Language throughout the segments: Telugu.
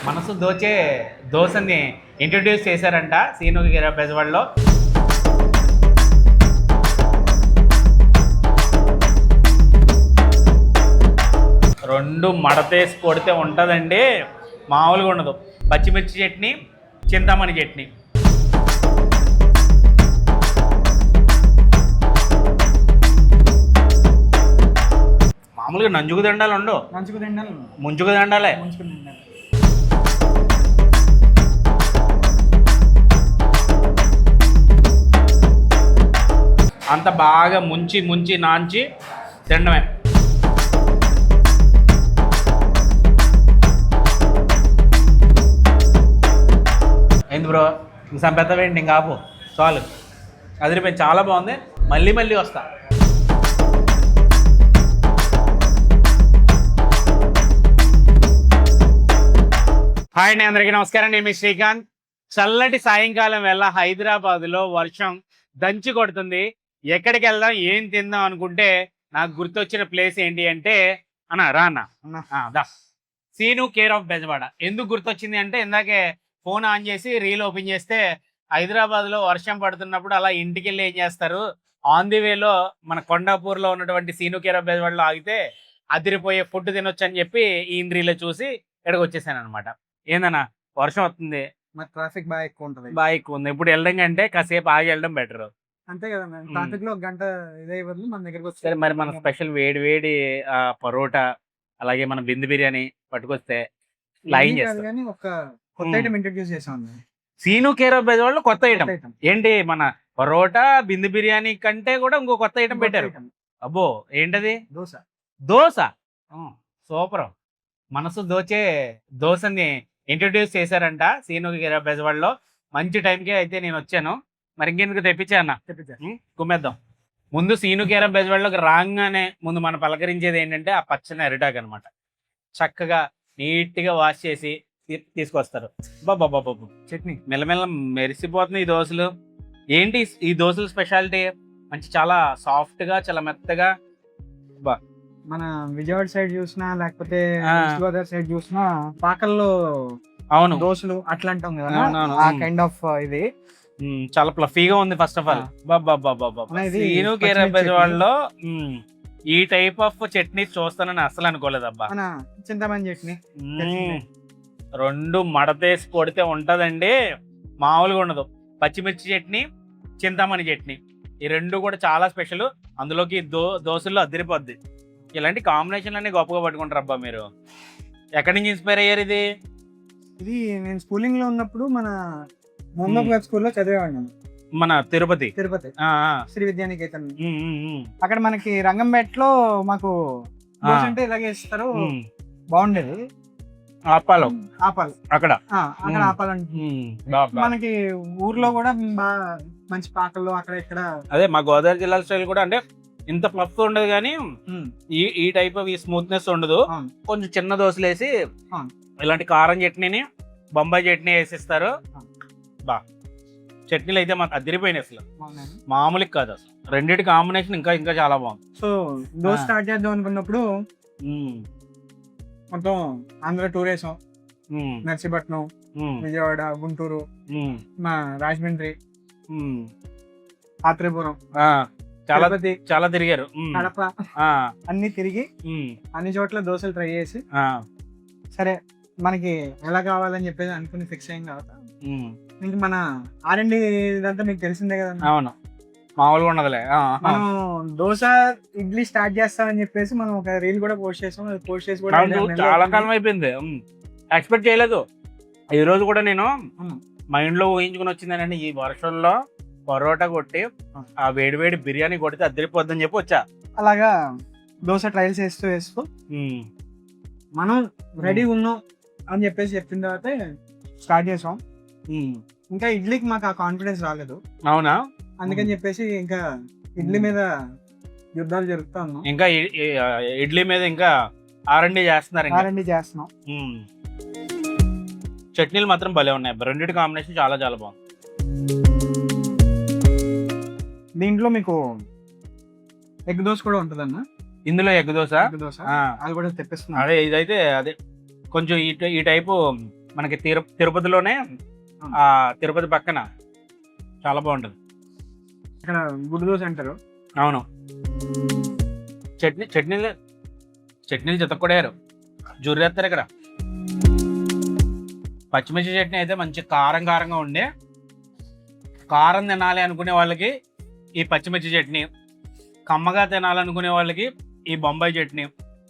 మనసు దోచే దోశని ఇంట్రడ్యూస్ చేశారంట సీను బెజవాడలో. రెండు మడతేసి కొడితే ఉంటుందండి, మామూలుగా ఉండదు. పచ్చిమిర్చి చట్నీ, చింతామణి చట్నీ. మామూలుగా నంజుకు దండాలు ఉండవు, ముంచుకు దండాలే. అంత బాగా ముంచి ముంచి నాంచి తినడమే. ఏంది బ్రో ఇంకా పెద్దవేంటి, ఇంకా ఆపు చాలు. అదిరిపోయింది, చాలా బాగుంది. మళ్ళీ మళ్ళీ వస్తా. హాయ్ అండి, అందరికీ నమస్కారం. నేను మీ శ్రీకాంత్. చల్లటి సాయంకాలం వేళ హైదరాబాద్లో వర్షం దంచి కొడుతుంది. ఎక్కడికి వెళ్దాం, ఏం తిందాం అనుకుంటే నాకు గుర్తొచ్చిన ప్లేస్ ఏంటి అంటే దా సీను కేర్ ఆఫ్ బెజవాడ. ఎందుకు గుర్తొచ్చింది అంటే, ఇందాకే ఫోన్ ఆన్ చేసి రీల్ ఓపెన్ చేస్తే హైదరాబాద్లో వర్షం పడుతున్నప్పుడు అలా ఇంటికి వెళ్ళి ఏం చేస్తారు, ఆన్ ది వేలో మన కొండాపూర్లో ఉన్నటువంటి సీను కేర్ ఆఫ్ బెజవాడలో ఆగితే అదిరిపోయే ఫుడ్ తినొచ్చు అని చెప్పి ఈ రీలో చూసి ఇక్కడికి వచ్చేసాను అనమాట. ఏందన్నా వర్షం వస్తుంది, ట్రాఫిక్ బాగా ఎక్కువ ఉంటుంది. బాగా ఎక్కువ ఉంది. ఇప్పుడు వెళ్ళడం కంటే కాసేపు ఆగి వెళ్ళడం బెటర్. అంతే కదా, ట్రాఫిక్ లో ఒక గంట ఇదే బదులు మన దగ్గరకు వస్తే. సరే, మరి మన స్పెషల్ వేడి వేడి పరోటా అలాగే మన బిందు బిర్యానీ పట్టుకొస్తే లైన్ చేస్తాం. కానీ ఒక కొత్త ఐటమ్ ఇంట్రడ్యూస్ చేసాం సీను కేర్ ఆఫ్ బెజవాడలో. కొత్త ఐటమ్ ఏంటి? మన పరోటా బిందు బిర్యానీ కంటే కూడా ఇంకో కొత్త ఐటమ్ పెట్టారు. అబ్బో, ఏంటది? దోశ. దోశ సూపర్. మనసు దోచే దోశని ఇంట్రడ్యూస్ చేశారంట సీను కేర్ ఆఫ్ బెజవాడలో. మంచి టైంకి అయితే నేను వచ్చాను. మరి ఇంకెందుకు తెప్పించా అన్న, కుమ్మేద్దాం. ముందు సీను కేర్ ఆఫ్ బెజవాడలోకి రాగానే ముందు మనం పలకరించేది ఏంటంటే ఆ పచ్చని అరిటాక్ అనమాట. చక్కగా నీట్గా వాష్ చేసి తీసుకొస్తారు. బాబా చట్నీ మెల్లమెల్ల మెరిసిపోతుంది ఈ దోశలు. ఏంటి ఈ దోశల స్పెషాలిటీ? మంచి చాలా సాఫ్ట్గా, చాలా మెత్తగా. మన విజయవాడ సైడ్ చూసినా లేకపోతే గోదావరి సైడ్ చూసినా పాకల్లో అవును దోశలు అట్లా అంటాం కదా, ఆ కైండ్ ఆఫ్ ఇది చాలా ఫ్లఫీగా ఉంది. First of all Seenu care of బెజవాడలో ఈ టైప్ ఆఫ్ చట్నీ చూస్తానని అసలు అనుకోలేదు అబ్బా. చింతమని చట్నీ రెండు మడతేసి కొడితే ఉంటదండి, మామూలుగా ఉండదు. పచ్చిమిర్చి చట్నీ, చింతమణి చట్నీ, ఈ రెండు కూడా చాలా స్పెషల్. అందులోకి దోశల్లో అదిరిపోద్ది. ఇలాంటి కాంబినేషన్లు అన్ని గొప్పగా పట్టుకుంటారు అబ్బా మీరు. ఎక్కడి నుంచి ఇన్స్పైర్ అయ్యారు? ఇది నేను స్కూలింగ్ లో ఉన్నప్పుడు మన మొహమ్మద్ స్కూల్లో చదివేవాడిని. మన తిరుపతి శ్రీ విద్యానికేతన్. అక్కడ మనకి రంగంపేటలో మాకు అంటే ఇలాగే ఇస్తారు, బాగుండేది. ఆపాలి అక్కడ ఆపాలంటే మనకి ఊర్లో కూడా మంచి పాకల్లో అక్కడ ఇక్కడ. అదే మా గోదావరి జిల్లా స్టైల్ కూడా అంటే ఇంత ఫ్లఫ్ ఉండదు కానీ ఈ టైప్ ఆఫ్ ఈ స్మూత్నెస్ ఉండదు. కొంచెం చిన్న దోశలు వేసి ఇలాంటి కారం చట్నీని, బొంబాయి చట్నీ వేసిస్తారు. బా చట్నీలు అయితే మాకు అదిరిపోయినాయి, అసలు మామూలుగా కాదు అసలు. రెండింటి కాంబినేషన్ ఇంకా ఇంకా చాలా బాగుంది. సో దోశ స్టార్ట్ చేద్దాం అనుకున్నప్పుడు మొత్తం ఆంధ్ర టూర్ వేసాం. నర్సీపట్నం, విజయవాడ, గుంటూరు, మా రాజమండ్రి, ఆత్రేయపురం, చాలా తిరిగారు. కడప అన్ని తిరిగి అన్ని చోట్ల దోశలు ట్రై చేసి సరే మనకి ఎలా కావాలని చెప్పేసి అనుకుని ఫిక్స్ అయిన తర్వాత ఇంక మన R&D ఇదంతా మీకు తెలిసిందే కదా. అవును, మామూలుగా ఉండదులే. మనం దోశ ఇడ్లీ స్టార్ట్ చేస్తామని చెప్పేసి మనం ఒక రీల్ కూడా పోస్ట్ చేసి కూడా చాలా కాలం అయిపోయింది. ఎక్స్పెక్ట్ చేయలేదు. ఈ రోజు కూడా నేను మైండ్ లో ఊహించుకుని వచ్చిందేనండి, ఈ వర్షంలో పరోటా కొట్టి ఆ వేడి వేడి బిర్యానీ కొడితే అద్దరిపోద్దని చెప్పి వచ్చా. అలాగా దోశ ట్రయల్స్ వేస్తూ మనం రెడీ ఉన్నాం అని చెప్పేసి చెప్పిన తర్వాత స్టార్ట్ చేసాం. ఇంకా ఇడ్లీకి మాకు ఆ కాన్ఫిడెన్స్ రాలేదు. అవునా? అందుకని చెప్పేసి ఇంకా ఇడ్లీ మీద యుద్ధాలు జరుగుతా ఉన్నాం. ఇంకా ఇడ్లీ మీద ఇంకా R&D చేస్తున్నాం. చట్నీలు మాత్రం భలే ఉన్నాయి. రెండింటి కాంబినేషన్ చాలా చాలా బాగుంది. దీంట్లో మీకు ఎగ్ దోశ కూడా ఉంటుందన్న. ఇందులో ఎగ్ దోశ అది కూడా తెప్పిస్తున్నా. అదే ఇదైతే అదే కొంచెం ఈ టైపు మనకి తిరుపతిలోనే తిరుపతి పక్కన చాలా బాగుంటుంది. ఇక్కడ గుడ్డు దోశ అంటారు. అవును, చట్నీలు చితక్కొడారు, జుర్రేస్తారు ఇక్కడ. పచ్చిమిర్చి చట్నీ అయితే మంచి కారంగా ఉండే, కారం తినాలి అనుకునే వాళ్ళకి ఈ పచ్చిమిర్చి చట్నీ, కమ్మగా తినాలనుకునే వాళ్ళకి ఈ బొంబాయి చట్నీ,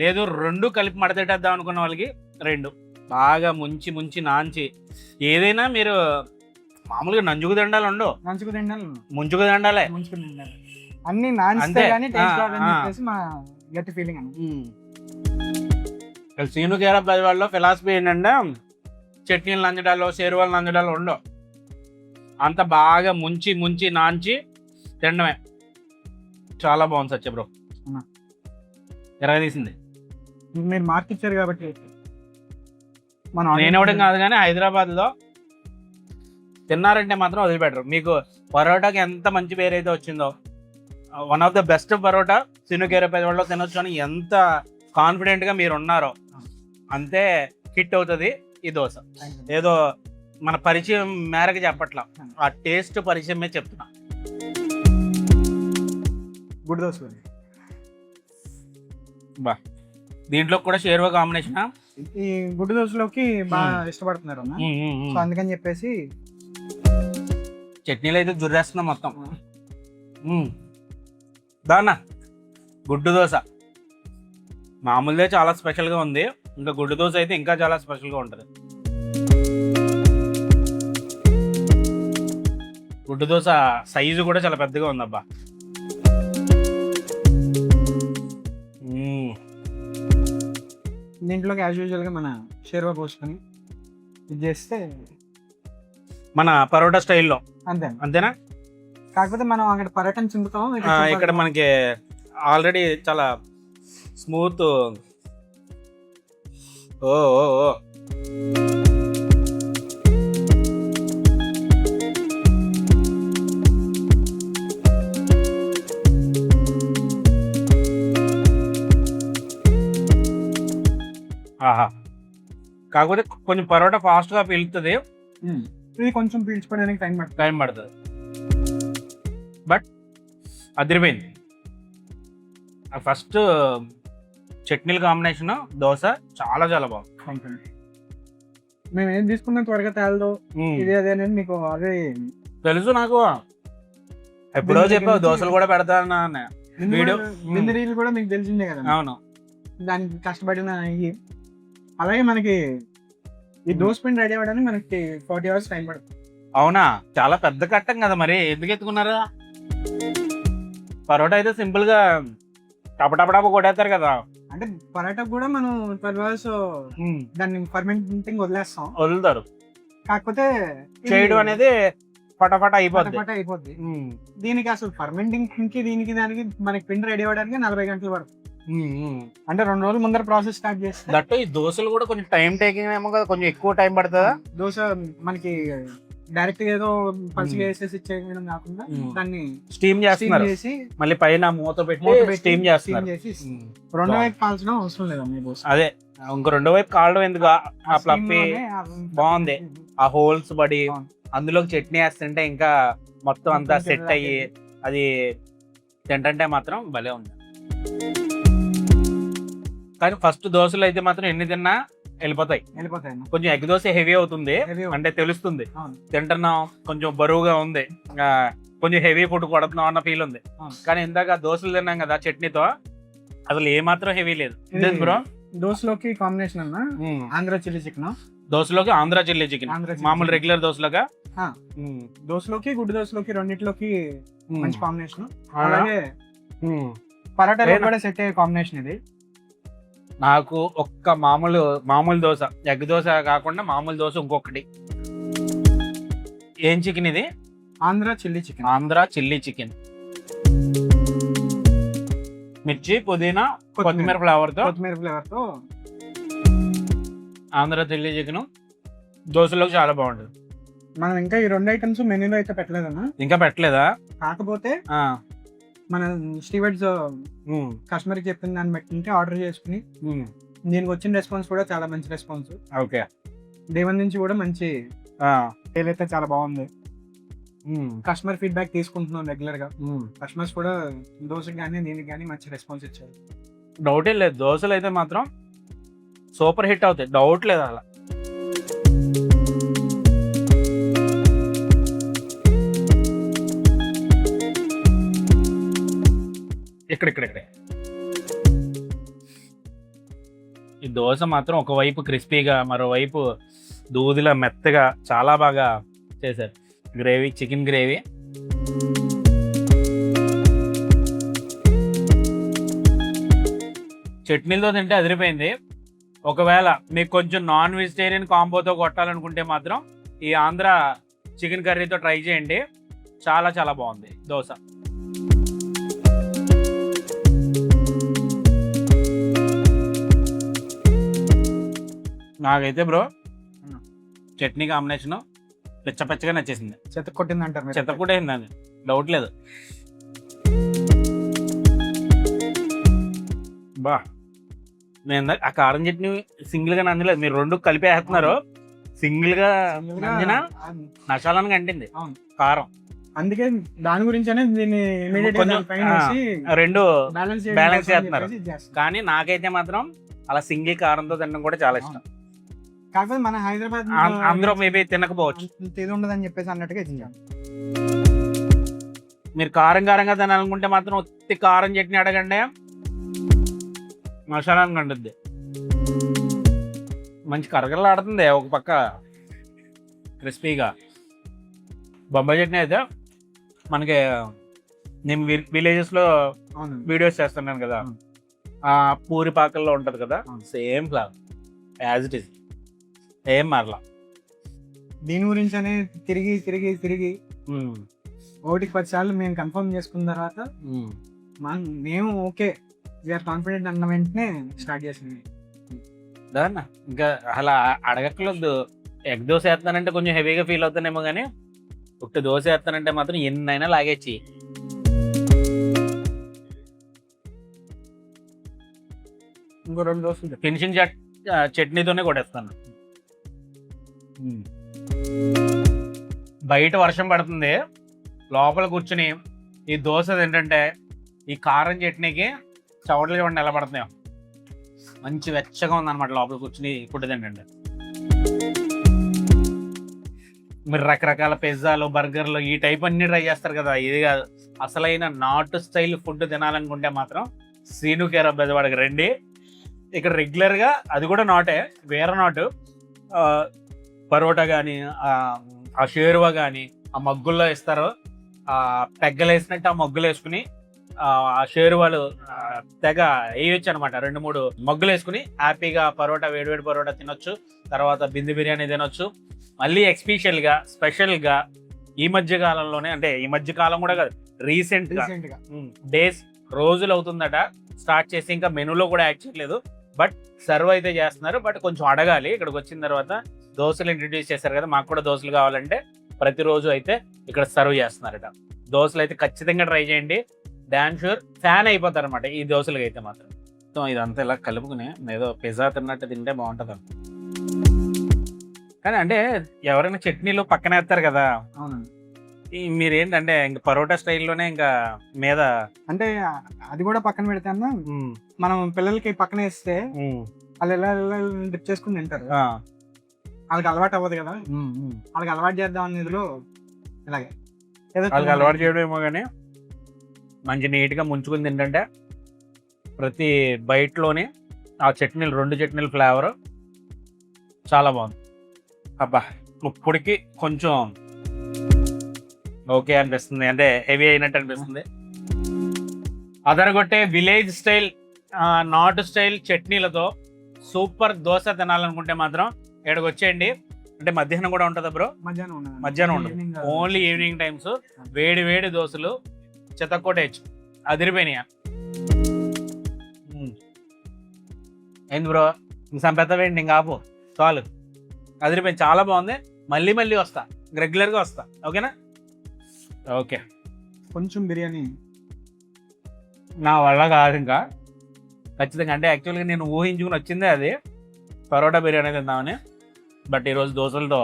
లేదు రెండు కలిపి మడతెట్టేద్దాం అనుకునే వాళ్ళకి రెండు. బాగా ముంచి నాంచి, ఏదైనా మీరు మామూలుగా నంజుకు దండాలు ఉండవు, ముంచుకు దండాలే. అన్ని నాన్స్తే గానీ టేస్ట్ రాదని చెప్పేసి మా గట్టి ఫీలింగ్ అండి. సీను కేరా వాళ్ళలో ఫిలాసఫీ ఏంటంటే చట్నీలు నంచడాలు, షేర్వాలు నంచడాలు ఉండవు, అంత బాగా ముంచి నాంచి తినడమే. చాలా బాగుంది సత్య బ్రో, తీసింది. మీరు మార్క్ ఇచ్చారు కాబట్టి నేను ఇవ్వడం కాదు, కానీ హైదరాబాద్లో తిన్నారంటే మాత్రం వదిలిపెట్టరు. మీకు పరోటాకి ఎంత మంచి పేరు అయితే వచ్చిందో, one of the best parotta Seenu కేరా వాళ్ళలో తినొచ్చు అని ఎంత కాన్ఫిడెంట్గా మీరు ఉన్నారో అంతే హిట్ అవుతుంది ఈ దోశ. ఏదో మన పరిచయం మేరకు చెప్పట్లా, ఆ టేస్ట్ పరిచయమే చెప్తున్నా. గుడ్డు దోశ బా, దీంట్లో కూడా షేర్వా కాంబినేషన్. ఈ గుడ్డు దోశలోకి బాగా ఇష్టపడుతున్నారు అన్న, సో అందుకని చెప్పేసి చట్నీలు అయితే జుర్రేస్తున్నాం మొత్తం. దానా గుడ్డు దోశ మామూలుదే చాలా స్పెషల్గా ఉంది, ఇంకా గుడ్డు దోశ అయితే ఇంకా చాలా స్పెషల్గా ఉంటుంది. గుడ్డు దోశ సైజు కూడా చాలా పెద్దగా ఉందబ్బా. దీంట్లోకి యాజ్ యూజువల్గా మన షేర్వా పోసుకొని ఇది చేస్తే మన పరోటా స్టైల్లో అంతేనా? కాకపోతే మనం అక్కడ పరోటాని చింపుతాం, ఇక్కడ మనకి ఆల్రెడీ చాలా స్మూత్. ఓ ఆహా, కాకపోతే కొంచెం పరోటా ఫాస్ట్గా పీలుతుంది, ఇది కొంచెం పీల్చుకోవడానికి టైం పడుతుంది, బట్ అదిరిపోయింది. ఫస్ట్ చట్నీల కాంబినేషన్ దోశ చాలా బాగుంది. మేము ఏం తీసుకున్నాం త్వరగా తేలదు, ఇది అదే అనేది మీకు ఆల్రెడీ తెలుసు. నాకు ఎప్పుడో చెప్పావు దోశలు కూడా పెడతాను వీడియో రీల్ కూడా మీకు తెలిసిందే కదా. అవును, దానికి కష్టపడిన అలాగే మనకి ఈ దోశ పిండి రెడీ అవ్వడానికి మనకి 40 hours టైం పడుతుంది. అవునా, చాలా పెద్ద కట్టం కదా, మరి ఎందుకు ఎత్తుకున్నారా? పరోటా అయితే సింపుల్ గా టపటపటప కొట్టేస్తారు కదా. అంటే పరోటా కూడా మనం 12 hours దాన్ని ఫర్మెంటింగ్ వదులుతారు, కాకపోతే చేయడం అనేది ఫటాఫట అయిపోద్ది. దీనికి అసలు ఫర్మెంటింగ్ కి దీనికి దానికి మనకి పిండి రెడీ అవ్వడానికి 40 గంటలు పడుతుంది. అంటే 2 రోజుల ముందర ప్రాసెస్ స్టార్ట్ చేస్తే దట్ ఈ దోశలు కూడా కొంచెం టైం టేకింగ్ ఏమో కదా, కొంచెం ఎక్కువ టైం పడుతుందా? దోశ మనకి డైరెక్ట్ గా ఏదో పచ్చిగా వేసేసి ఇచ్చేయడం కాకుండా దాన్ని స్టీమ్ చేసి మళ్ళీ పైన మూత పెట్టి స్టీమ్ చేసి రెండో వైపు కాల్చడం అవసరం లేదండి. అదే ఇంకో రెండో వైపు కాలడం ఎందుకు, ఆ ఫ్లఫీ బాగుంది, ఆ హోల్స్ పడి అందులోకి చట్నీ వేస్తుంటే ఇంకా మొత్తం అంతా సెట్ అయ్యి అది తింటే మాత్రం భలే ఉంది. కానీ ఫస్ట్ దోశలు అయితే మాత్రం ఎన్ని తిన్నా వెళ్ళిపోతాయి. కొంచెం ఎగ్ దోశ హెవీ అవుతుంది, అంటే తెలుస్తుంది తింటున్నాం, కొంచెం బరువుగా ఉంది, కొంచెం హెవీ ఫుడ్ కొడుతున్నాం అన్న ఫీల్ ఉంది. కానీ ఇందాక దోశలు తిన్నాం కదా చట్నీతో, అసలు ఏ మాత్రం హెవీ లేదు. బ్రో దోశలోకి కాంబినేషన్ అన్న ఆంధ్ర చిల్లీ చికెన్, దోశలోకి ఆంధ్ర చిల్లీ చికెన్, మామూలు రెగ్యులర్ దోశలోగా దోశలోకి గుడ్డు దోశలోకి రెండిట్లోకి మంచి కాంబినేషన్. అలాగే పరోటా కూడా సెట్ అయ్యే కాంబినేషన్ ఇది. నాకు ఒక్క మామూలు దోశ, ఎగ్ దోశ కాకుండా మామూలు దోశ ఇంకొకటి. ఏం చికెన్ ఇది? ఆంధ్ర చిల్లీ చికెన్, మిర్చి, పుదీనా, కొత్తిమీర ఫ్లేవర్ తో ఆంధ్ర చిల్లీ చికెన్ దోశలోకి చాలా బాగుంటుంది. మనం ఇంకా ఈ 2 ఐటమ్స్ మెనూలో అయితే పెట్టలేదన్నా. ఇంకా పెట్టలేదా? కాకపోతే మన స్టీవర్డ్స్ కస్టమర్కి చెప్పిన దాన్ని బట్టి ఆర్డర్ చేసుకుని దీనికి వచ్చిన రెస్పాన్స్ కూడా చాలా మంచి రెస్పాన్స్. ఓకే, డే 1 నుంచి కూడా మంచి సేల్ అయితే చాలా బాగుంది. కస్టమర్ ఫీడ్బ్యాక్ తీసుకుంటున్నాం రెగ్యులర్ గా. కస్టమర్స్ కూడా దోశకి కానీ దీనికి కానీ మంచి రెస్పాన్స్ ఇచ్చారు. డౌటే లేదు, దోశలు అయితే మాత్రం సూపర్ హిట్ అవుతాయి, డౌట్ లేదు అలా. ఇక్కడే ఈ దోశ మాత్రం ఒకవైపు క్రిస్పీగా, మరోవైపు దూదిలా మెత్తగా చాలా బాగా చేశారు. Gravy, chicken gravy. చట్నీలతో తింటే అదిరిపోయింది. ఒకవేళ మీకు కొంచెం నాన్ వెజిటేరియన్ కాంబోతో కొట్టాలనుకుంటే మాత్రం ఈ ఆంధ్ర చికెన్ కర్రీతో ట్రై చేయండి, చాలా చాలా బాగుంది దోశ. నాకైతే బ్రో చట్నీ కాంబినేషన్ పిచ్చగా నచ్చేసింది. చెత్త కొట్టింది అంటారు, చెత్త కూడా అయిందని డౌట్ లేదు. బా, నేను ఆ కారం చట్నీ సింగిల్ గా నందలేదు, మీరు రెండు కలిపి వేస్తున్నారు. సింగిల్ గా నందిన నశాలానికి అంటింది కారం. అందుకే దాని గురించనే దీన్ని రెండు బ్యాలెన్స్ చేస్తున్నారు. కానీ నాకైతే మాత్రం అలా సింగిల్ కారంతో తినడం కూడా చాలా ఇష్టం. కాకపోతే మన హైదరాబాద్ అందరూ మేబీ తినకపోవచ్చు, ఇది ఉండదని చెప్పేసి అన్నట్టుగా తిన్నాం. మీరు కారంగా తినాలనుకుంటే మాత్రం ఒత్తి కారం చట్నీ అడగండి, మసాలానికి అంటుద్ది. మంచి కరగరలాడుతుంది, ఒక పక్క క్రిస్పీగా. బొంబాయి చట్నీ అయితే మనకి నేను విలేజెస్లో వీడియోస్ చేస్తున్నాను కదా, ఆ పూరి పాకల్లో ఉంటుంది కదా, same flavour as it is, ఏం మారలా. దీని గురించనే తిరిగి 1-10 సార్లు మేము కన్ఫర్మ్ చేసుకున్న తర్వాత మేము ఓకే వీఆర్ కాన్ఫిడెంట్ అన్న వెంటనే స్టార్ట్ చేసింది. దాన్న ఇంకా అలా అడగట్లేదు. ఎగ్ దోశ వేస్తానంటే కొంచెం హెవీగా ఫీల్ అవుతానేమో, కానీ ఉట్టి దోశ వేస్తానంటే మాత్రం ఎన్నైనా లాగేచ్చి. ఇంకో 2 దోశలు ఫినిషింగ్ చట్నీతోనే కొట్టేస్తాను. బయట వర్షం పడుతుంది, లోపల కూర్చుని ఈ దోశ ఏంటంటే ఈ కారం చట్నీకి చవటలు చూడండి నిలబడుతున్నాయి. మంచి వెచ్చగా ఉందన్నమాట లోపల కూర్చుని ఫుడ్ తింటే. మీరు రకరకాల పిజ్జాలు, బర్గర్లు ఈ టైప్ అన్ని ట్రై చేస్తారు కదా, ఇది కాదు. అసలైన నాటు స్టైల్ ఫుడ్ తినాలనుకుంటే మాత్రం శ్రీను కేర్ ఆఫ్ బెజవాడకి రండి. ఇక్కడ రెగ్యులర్గా అది కూడా నాటే, వేరే నాటు పరోటా కానీ, ఆ షేర్వా కానీ ఆ మగ్గుల్లో ఇస్తారు. ఆ పెగ్గలు వేసినట్టు ఆ మగ్గులు వేసుకుని ఆ షేర్వాలు తెగ వేయొచ్చు అనమాట. 2-3 మగ్గులు వేసుకుని హ్యాపీగా పరోటా, వేడివేడి పరోటా తినొచ్చు. తర్వాత బిందు బిర్యానీ తినొచ్చు. మళ్ళీ ఎక్స్పెషల్గా స్పెషల్గా ఈ మధ్య కాలంలోనే, అంటే ఈ మధ్య కాలం కూడా కాదు, రీసెంట్గా డేస్ రోజులు అవుతుందట స్టార్ట్ చేసి, ఇంకా మెనూలో కూడా యాడ్ చేయలేదు, బట్ సర్వ్ అయితే చేస్తున్నారు. బట్ కొంచెం అడగాలి. ఇక్కడికి వచ్చిన తర్వాత దోశలు ఇంట్రడ్యూస్ చేశారు కదా, మాకు కూడా దోశలు కావాలంటే ప్రతిరోజు అయితే ఇక్కడ సర్వ్ చేస్తున్నారట. దోశలు అయితే ఖచ్చితంగా ట్రై చేయండి, డామ్ షూర్ ఫ్యాన్ అయిపోతారు అనమాట ఈ దోశలకి అయితే మాత్రం. సో ఇదంతా ఇలా కలుపుకుని ఏదో పిజ్జా తిన్నట్టు తింటే బాగుంటుంది. కానీ అంటే ఎవరైనా చట్నీలు పక్కన వేస్తారు కదా, మీరేంటంటే ఇంకా పరోటా స్టైల్లోనే ఇంకా మీద అంటే అది కూడా పక్కన పెడతాను. మనం పిల్లలకి పక్కన వేస్తే వాళ్ళు ఎలా డిప్ చేసుకుని తింటారు, వాళ్ళకి అలవాటు అవ్వదు కదా. వాళ్ళకి అలవాటు చేద్దాం అనే ఇదిలో ఇలాగే వాళ్ళకి అలవాటు చేయడం ఏమో, కానీ మంచి నీట్గా ముంచుకుని తింటే ప్రతి బైట్లోని ఆ చట్నీలు, 2 చట్నీల ఫ్లేవర్ చాలా బాగుంది. అబ్బా, ఇప్పటికి కొంచెం ఓకే అనిపిస్తుంది, అంటే హెవీ అయినట్టు అనిపిస్తుంది. అదరగొట్టే విలేజ్ స్టైల్, నాటు స్టైల్ చట్నీలతో సూపర్ దోశ తినాలనుకుంటే మాత్రం ఇక్కడికి వచ్చేయండి. అంటే మధ్యాహ్నం కూడా ఉంటుందా బ్రో? మధ్యాహ్నం ఉండదు, ఓన్లీ ఈవినింగ్ టైమ్స్. వేడి వేడి దోశలు చెత్తకొట్టేయచ్చు, అదిరిపోయినాయా. ఏంది బ్రో సంపెత్త వేయండి, ఇంకా ఆపు చాలు. అదిరిపోయింది, చాలా బాగుంది. మళ్ళీ మళ్ళీ వస్తా, రెగ్యులర్గా వస్తా. ఓకేనా? ఓకే. కొంచెం బిర్యానీ నా వల్ల కాదు ఇంకా ఖచ్చితంగా. అంటే యాక్చువల్గా నేను ఊహించుకుని వచ్చిందే అది, పరోటా బిర్యానీ తిందామని. బట్ ఈరోజు దోశలతో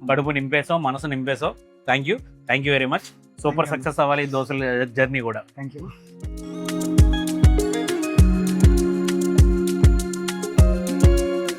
కడుపు నింపేసావు, మనసు నింపేసావు. Thank you very much. Super Thank you. Success అవ్వాలి ఈ దోశల జర్నీ కూడా. Thank you.